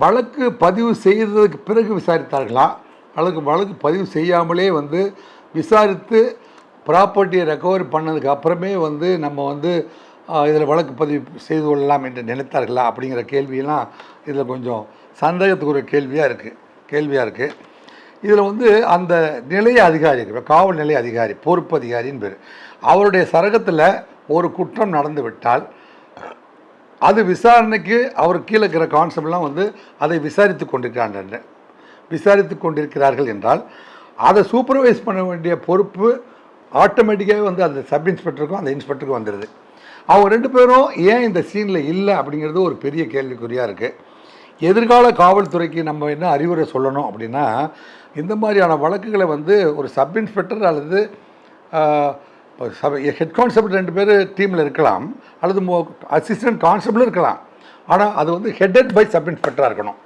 வழக்கு பதிவு செய்ததுக்கு பிறகு விசாரித்தார்களா அல்லது வழக்கு பதிவு செய்யாமலே வந்து விசாரித்து ப்ராப்பர்ட்டியை ரெக்கவரி பண்ணதுக்கு அப்புறமே வந்து நம்ம வந்து இதில் வழக்கு பதிவு செய்து கொள்ளலாம் என்று நினைத்தார்களா அப்படிங்கிற கேள்வியெல்லாம் இதில் கொஞ்சம் சந்தேகத்துக்குரிய கேள்வியாக இருக்குது. இதில் வந்து அந்த நிலைய அதிகாரி, காவல் நிலைய அதிகாரி, பொறுப்பு அதிகாரின்னு பேர், அவருடைய சரகத்தில் ஒரு குற்றம் நடந்து விட்டால் அது விசாரணைக்கு அவர் கீழே இருக்கிற கான்ஸ்டபிள்லாம் வந்து அதை விசாரித்து கொண்டிருக்கிறார்கள் என்றால் அதை சூப்பர்வைஸ் பண்ண வேண்டிய பொறுப்பு ஆட்டோமேட்டிக்காகவே வந்து அந்த சப் இன்ஸ்பெக்டருக்கும் அந்த இன்ஸ்பெக்டருக்கும் வந்துடுது. அவங்க 2 பேரும் ஏன் இந்த சீனில் இல்லை அப்படிங்கிறது ஒரு பெரிய கேள்விக்குறியாக இருக்குது. எதிர்கால காவல்துறைக்கு நம்ம என்ன அறிவுரை சொல்லணும் அப்படின்னா, இந்த மாதிரியான வழக்குகளை வந்து ஒரு சப் இன்ஸ்பெக்டர் அல்லது ஹெட் கான்ஸ்டபிள் 2 பேர் டீமில் இருக்கலாம், அல்லது அசிஸ்டன்ட் கான்ஸ்டபிளும் இருக்கலாம். ஆனால் அது வந்து ஹெட்டட் பை சப் இன்ஸ்பெக்டராக இருக்கணும்.